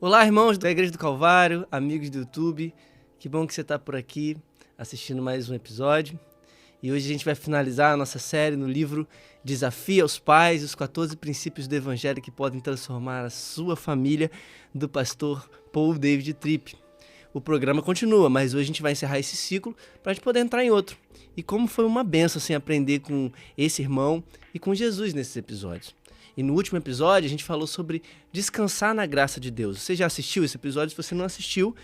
Olá, irmãos da Igreja do Calvário, amigos do YouTube. Que bom que você está por aqui assistindo mais um episódio. E hoje a gente vai finalizar a nossa série no livro Desafio aos Pais, os 14 princípios do Evangelho que podem transformar a sua família, do pastor Paul David Tripp. O programa continua, mas hoje a gente vai encerrar esse ciclo para a gente poder entrar em outro. E como foi uma bênção assim, aprender com esse irmão e com Jesus nesses episódios. E no último episódio a gente falou sobre descansar na graça de Deus. Você já assistiu esse episódio? Se você não assistiu,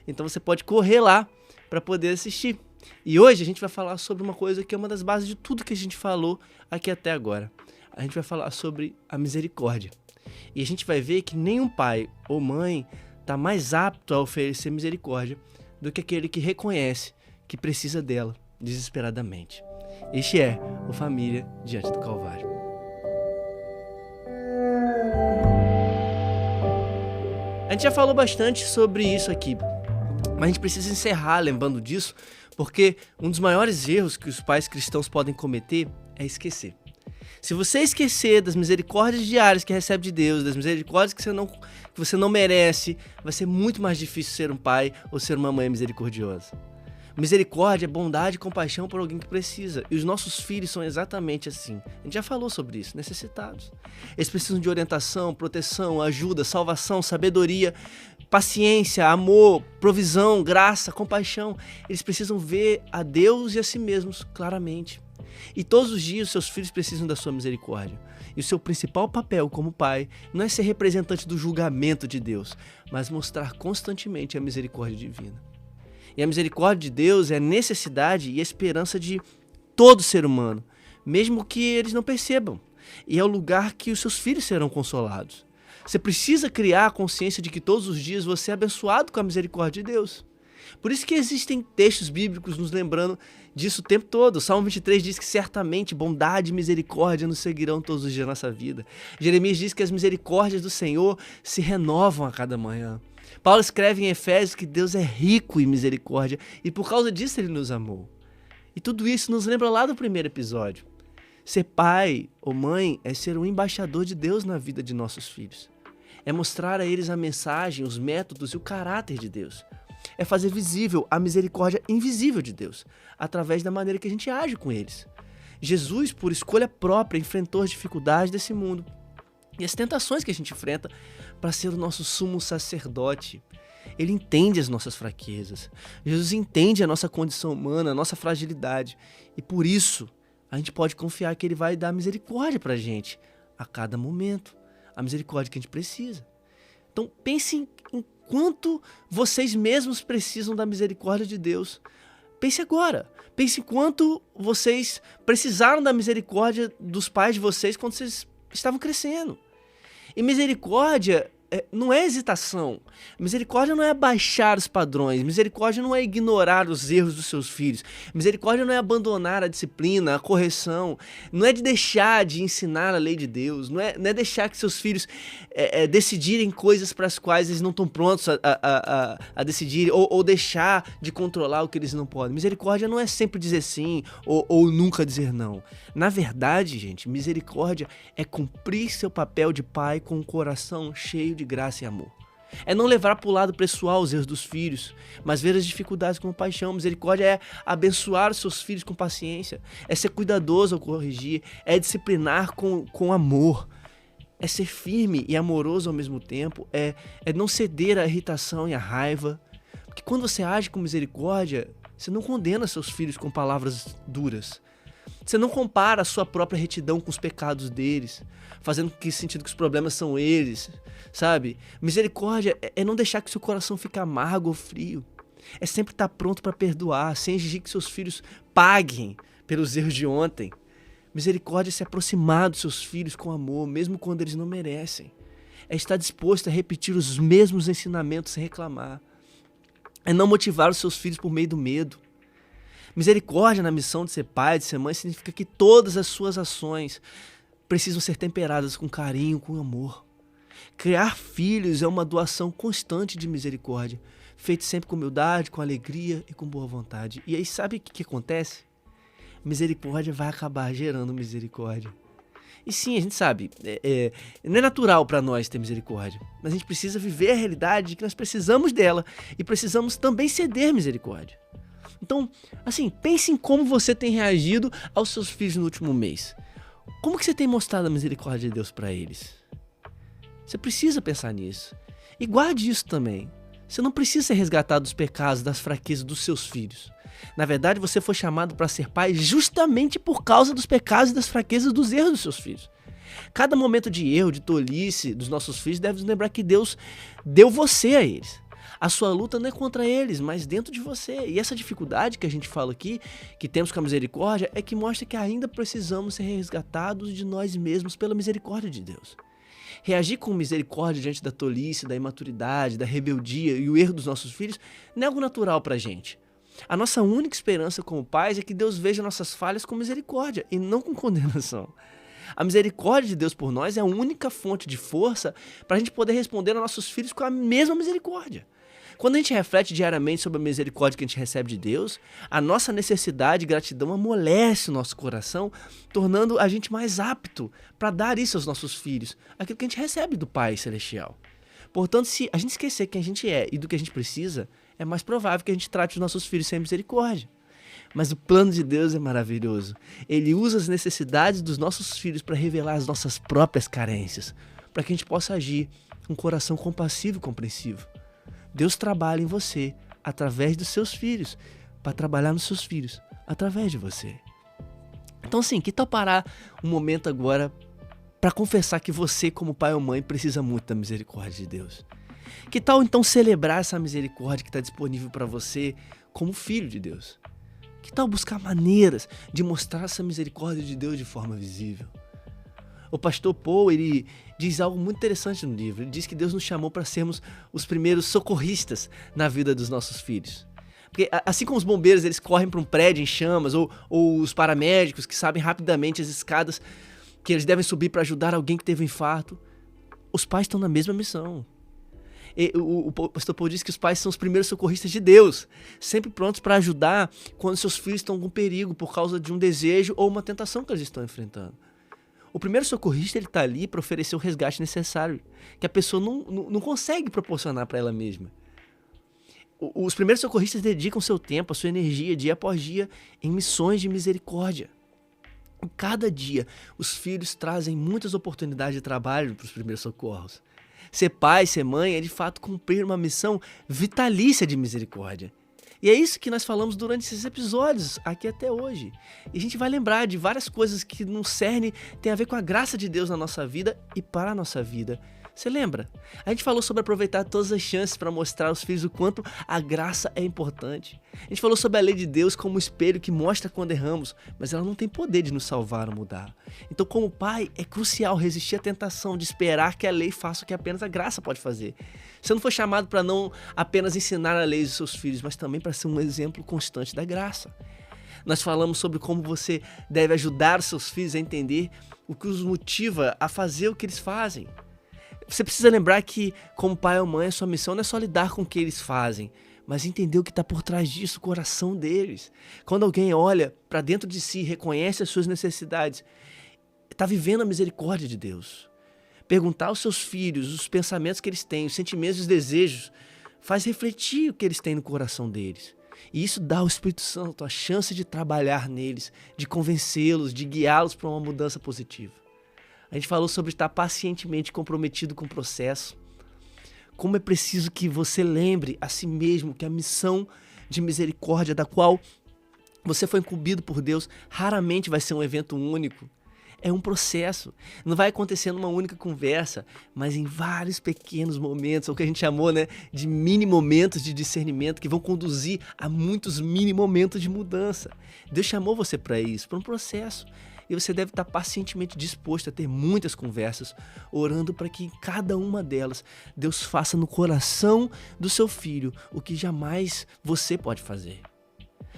então você pode correr lá para poder assistir. E hoje a gente vai falar sobre uma coisa que é uma das bases de tudo que a gente falou aqui até agora. A gente vai falar sobre a misericórdia. E a gente vai ver que nenhum pai ou mãe está mais apto a oferecer misericórdia do que aquele que reconhece que precisa dela desesperadamente. Este é o Família Diante do Calvário. A gente já falou bastante sobre isso aqui, mas a gente precisa encerrar lembrando disso, porque um dos maiores erros que os pais cristãos podem cometer é esquecer. Se você esquecer das misericórdias diárias que recebe de Deus, das misericórdias que você não merece, vai ser muito mais difícil ser um pai ou ser uma mãe misericordiosa. Misericórdia é bondade e compaixão por alguém que precisa. E os nossos filhos são exatamente assim. A gente já falou sobre isso, necessitados. Eles precisam de orientação, proteção, ajuda, salvação, sabedoria, paciência, amor, provisão, graça, compaixão. Eles precisam ver a Deus e a si mesmos claramente. E todos os dias os seus filhos precisam da sua misericórdia. E o seu principal papel como pai não é ser representante do julgamento de Deus, mas mostrar constantemente a misericórdia divina. E a misericórdia de Deus é a necessidade e a esperança de todo ser humano, mesmo que eles não percebam. E é o lugar que os seus filhos serão consolados. Você precisa criar a consciência de que todos os dias você é abençoado com a misericórdia de Deus. Por isso que existem textos bíblicos nos lembrando disso o tempo todo. O Salmo 23 diz que certamente bondade e misericórdia nos seguirão todos os dias da nossa vida. Jeremias diz que as misericórdias do Senhor se renovam a cada manhã. Paulo escreve em Efésios que Deus é rico em misericórdia e por causa disso ele nos amou. E tudo isso nos lembra lá do primeiro episódio. Ser pai ou mãe é ser um embaixador de Deus na vida de nossos filhos. É mostrar a eles a mensagem, os métodos e o caráter de Deus. É fazer visível a misericórdia invisível de Deus, através da maneira que a gente age com eles. Jesus, por escolha própria, enfrentou as dificuldades desse mundo e as tentações que a gente enfrenta para ser o nosso sumo sacerdote. Ele entende as nossas fraquezas. Jesus entende a nossa condição humana, a nossa fragilidade. E por isso, a gente pode confiar que ele vai dar misericórdia para a gente a cada momento. A misericórdia que a gente precisa. Então pense em quanto vocês mesmos precisam da misericórdia de Deus. Pense agora. Pense em quanto vocês precisaram da misericórdia dos pais de vocês quando vocês estavam crescendo. E misericórdia não é hesitação. Misericórdia não é abaixar os padrões. Misericórdia não é ignorar os erros dos seus filhos. Misericórdia não é abandonar a disciplina, a correção. Não é de deixar de ensinar a lei de Deus. Não é deixar que seus filhos decidirem coisas para as quais eles não estão prontos a decidir. Ou deixar de controlar o que eles não podem. Misericórdia não é sempre dizer sim ou nunca dizer não. Na verdade, gente, misericórdia é cumprir seu papel de pai com um coração cheio de graça e amor. É não levar para o lado pessoal os erros dos filhos, mas ver as dificuldades com paixão. Misericórdia é abençoar os seus filhos com paciência, é ser cuidadoso ao corrigir, é disciplinar com amor, é ser firme e amoroso ao mesmo tempo, é não ceder à irritação e à raiva. Porque quando você age com misericórdia, você não condena seus filhos com palavras duras. Você não compara a sua própria retidão com os pecados deles, fazendo que sentido que os problemas são eles, sabe? Misericórdia é não deixar que seu coração fique amargo ou frio. É sempre estar pronto para perdoar, sem exigir que seus filhos paguem pelos erros de ontem. Misericórdia é se aproximar dos seus filhos com amor, mesmo quando eles não merecem. É estar disposto a repetir os mesmos ensinamentos sem reclamar. É não motivar os seus filhos por meio do medo. Misericórdia na missão de ser pai, de ser mãe, significa que todas as suas ações precisam ser temperadas com carinho, com amor. Criar filhos é uma doação constante de misericórdia, feita sempre com humildade, com alegria e com boa vontade. E aí sabe o que acontece? Misericórdia vai acabar gerando misericórdia. E sim, a gente sabe, não é natural para nós ter misericórdia, mas a gente precisa viver a realidade de que nós precisamos dela e precisamos também ceder misericórdia. Então, assim, pense em como você tem reagido aos seus filhos no último mês. Como que você tem mostrado a misericórdia de Deus para eles? Você precisa pensar nisso. E guarde isso também. Você não precisa ser resgatado dos pecados, das fraquezas dos seus filhos. Na verdade, você foi chamado para ser pai justamente por causa dos pecados e das fraquezas dos erros dos seus filhos. Cada momento de erro, de tolice dos nossos filhos deve nos lembrar que Deus deu você a eles. A sua luta não é contra eles, mas dentro de você. E essa dificuldade que a gente fala aqui, que temos com a misericórdia, é que mostra que ainda precisamos ser resgatados de nós mesmos pela misericórdia de Deus. Reagir com misericórdia diante da tolice, da imaturidade, da rebeldia e o erro dos nossos filhos não é algo natural pra gente. A nossa única esperança como pais é que Deus veja nossas falhas com misericórdia e não com condenação. A misericórdia de Deus por nós é a única fonte de força para a gente poder responder aos nossos filhos com a mesma misericórdia. Quando a gente reflete diariamente sobre a misericórdia que a gente recebe de Deus, a nossa necessidade e gratidão amolece o nosso coração, tornando a gente mais apto para dar isso aos nossos filhos, aquilo que a gente recebe do Pai Celestial. Portanto, se a gente esquecer quem a gente é e do que a gente precisa, é mais provável que a gente trate os nossos filhos sem misericórdia. Mas o plano de Deus é maravilhoso. Ele usa as necessidades dos nossos filhos para revelar as nossas próprias carências, para que a gente possa agir com um coração compassivo e compreensivo. Deus trabalha em você através dos seus filhos, para trabalhar nos seus filhos através de você. Então, assim, que tal parar um momento agora para confessar que você, como pai ou mãe, precisa muito da misericórdia de Deus? Que tal então celebrar essa misericórdia que está disponível para você como filho de Deus? Que tal buscar maneiras de mostrar essa misericórdia de Deus de forma visível? O pastor Paul, ele diz algo muito interessante no livro. Ele diz que Deus nos chamou para sermos os primeiros socorristas na vida dos nossos filhos. Porque assim como os bombeiros, eles correm para um prédio em chamas, ou os paramédicos que sabem rapidamente as escadas que eles devem subir para ajudar alguém que teve um infarto, os pais estão na mesma missão. O pastor Paul diz que os pais são os primeiros socorristas de Deus, sempre prontos para ajudar quando seus filhos estão com perigo por causa de um desejo ou uma tentação que eles estão enfrentando. O primeiro socorrista, ele está ali para oferecer o resgate necessário, que a pessoa não consegue proporcionar para ela mesma. Os primeiros socorristas dedicam seu tempo, a sua energia, dia após dia, em missões de misericórdia. Cada dia, os filhos trazem muitas oportunidades de trabalho para os primeiros socorros. Ser pai, ser mãe é de fato cumprir uma missão vitalícia de misericórdia. E é isso que nós falamos durante esses episódios, aqui até hoje. E a gente vai lembrar de várias coisas que no cerne tem a ver com a graça de Deus na nossa vida e para a nossa vida. Você lembra? A gente falou sobre aproveitar todas as chances para mostrar aos filhos o quanto a graça é importante. A gente falou sobre a lei de Deus como um espelho que mostra quando erramos, mas ela não tem poder de nos salvar ou mudar. Então, como pai, é crucial resistir à tentação de esperar que a lei faça o que apenas a graça pode fazer. Você não foi chamado para não apenas ensinar a lei aos seus filhos, mas também para ser um exemplo constante da graça. Nós falamos sobre como você deve ajudar os seus filhos a entender o que os motiva a fazer o que eles fazem. Você precisa lembrar que, como pai ou mãe, a sua missão não é só lidar com o que eles fazem, mas entender o que está por trás disso, o coração deles. Quando alguém olha para dentro de si, reconhece as suas necessidades, está vivendo a misericórdia de Deus. Perguntar aos seus filhos os pensamentos que eles têm, os sentimentos e os desejos, faz refletir o que eles têm no coração deles. E isso dá ao Espírito Santo a chance de trabalhar neles, de convencê-los, de guiá-los para uma mudança positiva. A gente falou sobre estar pacientemente comprometido com o processo. Como é preciso que você lembre a si mesmo que a missão de misericórdia da qual você foi incumbido por Deus raramente vai ser um evento único. É um processo. Não vai acontecer numa única conversa, mas em vários pequenos momentos, o que a gente chamou, de mini momentos de discernimento que vão conduzir a muitos mini momentos de mudança. Deus chamou você para isso, para um processo. E você deve estar pacientemente disposto a ter muitas conversas, orando para que em cada uma delas Deus faça no coração do seu filho o que jamais você pode fazer.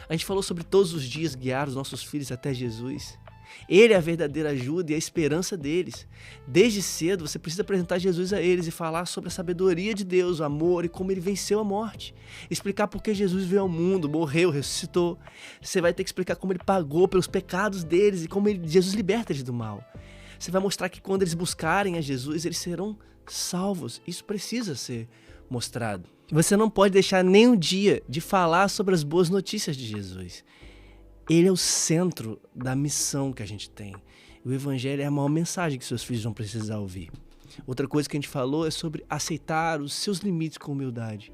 A gente falou sobre todos os dias guiar os nossos filhos até Jesus. Ele é a verdadeira ajuda e a esperança deles. Desde cedo você precisa apresentar Jesus a eles e falar sobre a sabedoria de Deus, o amor e como ele venceu a morte. Explicar por que Jesus veio ao mundo, morreu, ressuscitou. Você vai ter que explicar como ele pagou pelos pecados deles e como Jesus liberta eles do mal. Você vai mostrar que quando eles buscarem a Jesus, eles serão salvos. Isso precisa ser mostrado. Você não pode deixar nem um dia de falar sobre as boas notícias de Jesus. Ele é o centro da missão que a gente tem. O evangelho é a maior mensagem que seus filhos vão precisar ouvir. Outra coisa que a gente falou é sobre aceitar os seus limites com humildade.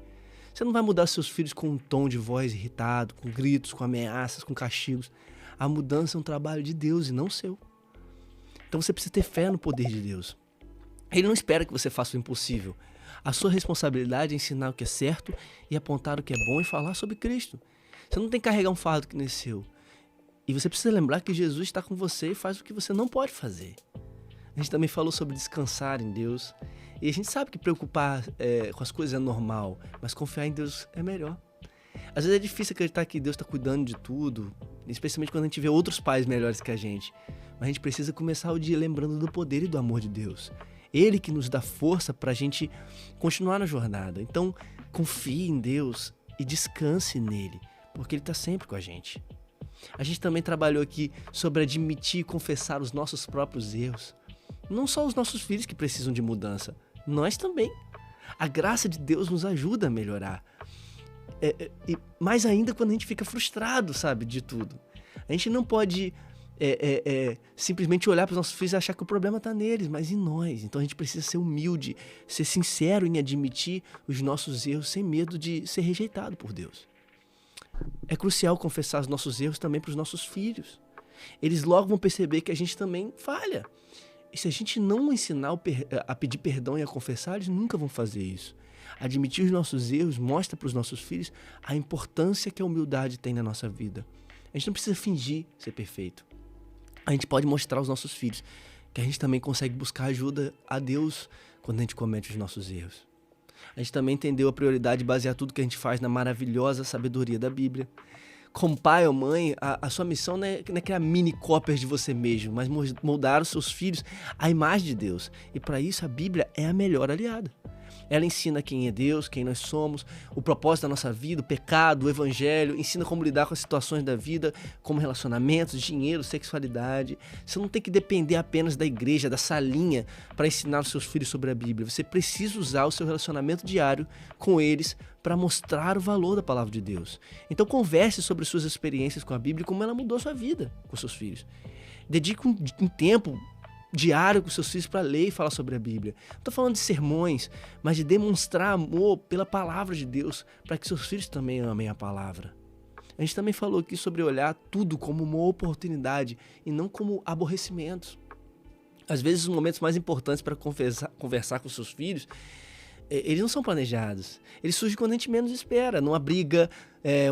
Você não vai mudar seus filhos com um tom de voz irritado, com gritos, com ameaças, com castigos. A mudança é um trabalho de Deus e não seu. Então você precisa ter fé no poder de Deus. Ele não espera que você faça o impossível. A sua responsabilidade é ensinar o que é certo e apontar o que é bom e falar sobre Cristo. Você não tem que carregar um fardo que não é seu. E você precisa lembrar que Jesus está com você e faz o que você não pode fazer. A gente também falou sobre descansar em Deus. E a gente sabe que preocupar com as coisas é normal, mas confiar em Deus é melhor. Às vezes é difícil acreditar que Deus está cuidando de tudo, especialmente quando a gente vê outros pais melhores que a gente. Mas a gente precisa começar o dia lembrando do poder e do amor de Deus. Ele que nos dá força para a gente continuar na jornada. Então, confie em Deus e descanse nele, porque Ele está sempre com a gente. A gente também trabalhou aqui sobre admitir e confessar os nossos próprios erros. Não só os nossos filhos que precisam de mudança, nós também. A graça de Deus nos ajuda a melhorar. E mais ainda quando a gente fica frustrado, sabe, de tudo. A gente não pode simplesmente olhar para os nossos filhos e achar que o problema está neles, mas em nós. Então a gente precisa ser humilde, ser sincero em admitir os nossos erros sem medo de ser rejeitado por Deus. É crucial confessar os nossos erros também para os nossos filhos. Eles logo vão perceber que a gente também falha. E se a gente não ensinar a pedir perdão e a confessar, eles nunca vão fazer isso. Admitir os nossos erros mostra para os nossos filhos a importância que a humildade tem na nossa vida. A gente não precisa fingir ser perfeito. A gente pode mostrar aos nossos filhos que a gente também consegue buscar ajuda a Deus quando a gente comete os nossos erros. A gente também entendeu a prioridade de basear tudo que a gente faz na maravilhosa sabedoria da Bíblia. Como pai ou mãe, a sua missão não é criar mini cópias de você mesmo, mas moldar os seus filhos à imagem de Deus. E para isso a Bíblia é a melhor aliada. Ela ensina quem é Deus, quem nós somos, o propósito da nossa vida, o pecado, o evangelho, ensina como lidar com as situações da vida, como relacionamentos, dinheiro, sexualidade. Você não tem que depender apenas da igreja, da salinha, para ensinar os seus filhos sobre a Bíblia. Você precisa usar o seu relacionamento diário com eles para mostrar o valor da palavra de Deus. Então converse sobre suas experiências com a Bíblia e como ela mudou a sua vida com seus filhos. Dedique um tempo diário com seus filhos para ler e falar sobre a Bíblia. Não estou falando de sermões, mas de demonstrar amor pela palavra de Deus, para que seus filhos também amem a palavra. A gente também falou aqui sobre olhar tudo como uma oportunidade e não como aborrecimentos. Às vezes os momentos mais importantes para conversar com seus filhos, eles não são planejados. Eles surgem quando a gente menos espera. Numa briga,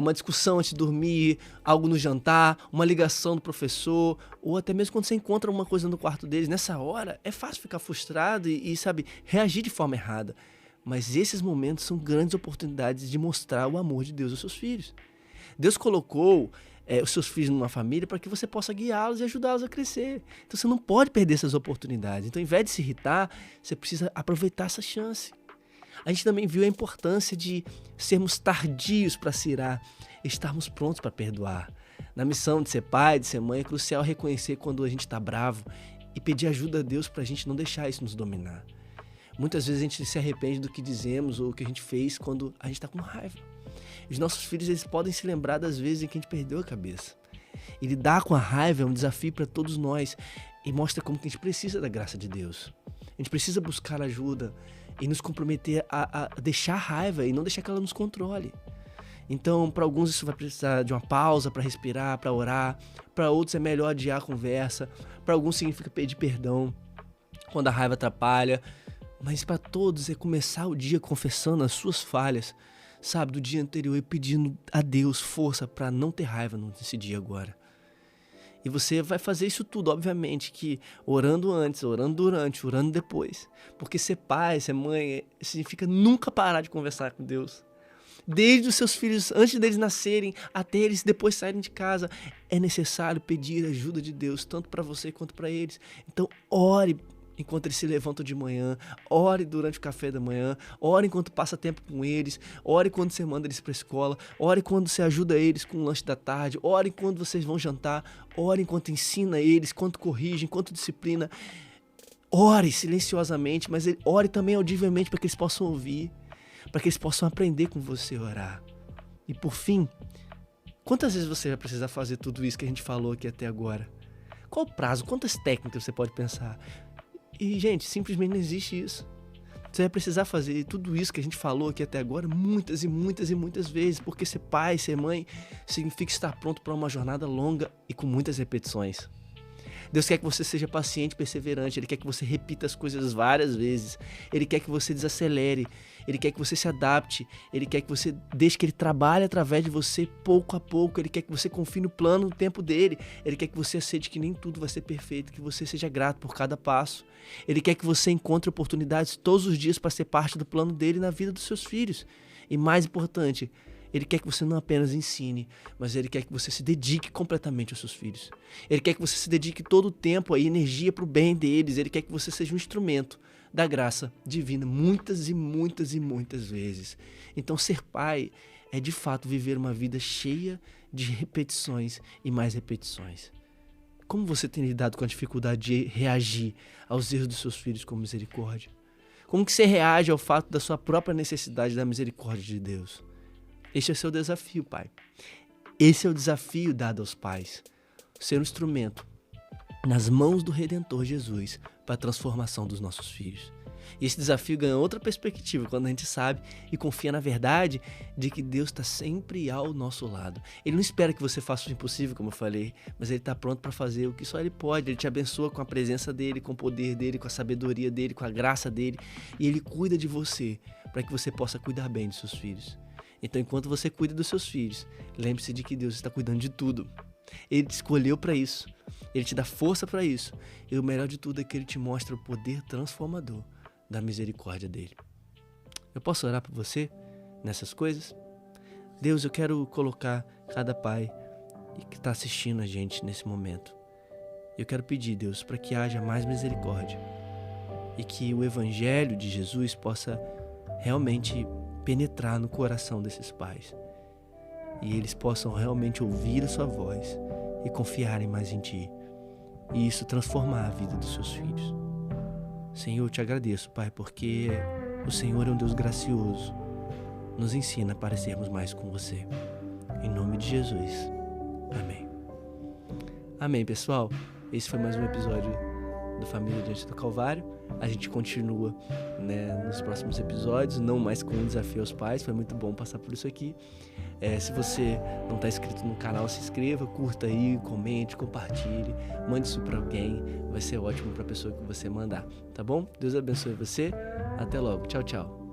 uma discussão antes de dormir, algo no jantar, uma ligação do professor, ou até mesmo quando você encontra alguma coisa no quarto deles. Nessa hora, é fácil ficar frustrado e sabe, reagir de forma errada. Mas esses momentos são grandes oportunidades de mostrar o amor de Deus aos seus filhos. Deus colocou os seus filhos numa família para que você possa guiá-los e ajudá-los a crescer. Então você não pode perder essas oportunidades. Então, ao invés de se irritar, você precisa aproveitar essa chance. A gente também viu a importância de sermos tardios para se irar, estarmos prontos para perdoar. Na missão de ser pai, de ser mãe, é crucial reconhecer quando a gente está bravo e pedir ajuda a Deus para a gente não deixar isso nos dominar. Muitas vezes a gente se arrepende do que dizemos ou o que a gente fez quando a gente está com raiva. Os nossos filhos, eles podem se lembrar das vezes em que a gente perdeu a cabeça. E lidar com a raiva é um desafio para todos nós e mostra como que a gente precisa da graça de Deus. A gente precisa buscar ajuda e nos comprometer a deixar a raiva e não deixar que ela nos controle. Então, para alguns isso vai precisar de uma pausa para respirar, para orar. Para outros é melhor adiar a conversa. Para alguns significa pedir perdão quando a raiva atrapalha. Mas para todos é começar o dia confessando as suas falhas, sabe, do dia anterior e pedindo a Deus força para não ter raiva nesse dia agora. E você vai fazer isso tudo, obviamente, que orando antes, orando durante, orando depois. Porque ser pai, ser mãe, significa nunca parar de conversar com Deus. Desde os seus filhos, antes deles nascerem, até eles depois saírem de casa, é necessário pedir ajuda de Deus, tanto para você quanto para eles. Então, ore enquanto eles se levantam de manhã, ore durante o café da manhã, ore enquanto passa tempo com eles, ore quando você manda eles para a escola, ore quando você ajuda eles com o lanche da tarde, ore quando vocês vão jantar, ore enquanto ensina eles, enquanto corrige, enquanto disciplina. Ore silenciosamente, mas ore também audivelmente para que eles possam ouvir, para que eles possam aprender com você a orar. E por fim, quantas vezes você vai precisar fazer tudo isso que a gente falou aqui até agora? Qual o prazo? Quantas técnicas você pode pensar? E, gente, simplesmente não existe isso. Você vai precisar fazer tudo isso que a gente falou aqui até agora muitas e muitas e muitas vezes, porque ser pai, ser mãe, significa estar pronto para uma jornada longa e com muitas repetições. Deus quer que você seja paciente e perseverante. Ele quer que você repita as coisas várias vezes. Ele quer que você desacelere. Ele quer que você se adapte. Ele quer que você deixe que Ele trabalhe através de você pouco a pouco. Ele quer que você confie no plano, no tempo dEle. Ele quer que você aceite que nem tudo vai ser perfeito, que você seja grato por cada passo. Ele quer que você encontre oportunidades todos os dias para ser parte do plano dEle na vida dos seus filhos. E mais importante, Ele quer que você não apenas ensine, mas Ele quer que você se dedique completamente aos seus filhos. Ele quer que você se dedique todo o tempo e energia para o bem deles. Ele quer que você seja um instrumento da graça divina muitas e muitas e muitas vezes. Então ser pai é de fato viver uma vida cheia de repetições e mais repetições. Como você tem lidado com a dificuldade de reagir aos erros dos seus filhos com misericórdia? Como que você reage ao fato da sua própria necessidade da misericórdia de Deus? Este é o seu desafio, pai. Esse é o desafio dado aos pais. Ser um instrumento nas mãos do Redentor Jesus para a transformação dos nossos filhos. E esse desafio ganha outra perspectiva quando a gente sabe e confia na verdade de que Deus está sempre ao nosso lado. Ele não espera que você faça o impossível, como eu falei, mas Ele está pronto para fazer o que só Ele pode. Ele te abençoa com a presença dEle, com o poder dEle, com a sabedoria dEle, com a graça dEle. E Ele cuida de você para que você possa cuidar bem dos seus filhos. Então, enquanto você cuida dos seus filhos, lembre-se de que Deus está cuidando de tudo. Ele te escolheu para isso. Ele te dá força para isso. E o melhor de tudo é que Ele te mostra o poder transformador da misericórdia dEle. Eu posso orar por você nessas coisas? Deus, eu quero colocar cada pai que está assistindo a gente nesse momento. Eu quero pedir, Deus, para que haja mais misericórdia e que o Evangelho de Jesus possa realmente penetrar no coração desses pais e eles possam realmente ouvir a sua voz e confiarem mais em Ti e isso transformar a vida dos seus filhos. Senhor, eu te agradeço, Pai, porque o Senhor é um Deus gracioso. Nos ensina a parecermos mais com você. Em nome de Jesus. Amém. Amém, pessoal. Esse foi mais um episódio do Família Diante do Calvário. A gente continua, nos próximos episódios, não mais com um desafio aos pais. Foi muito bom passar por isso aqui. Se você não está inscrito no canal, se inscreva, curta aí, comente, compartilhe, mande isso para alguém. Vai ser ótimo para a pessoa que você mandar, tá bom? Deus abençoe você. Até logo. Tchau, tchau.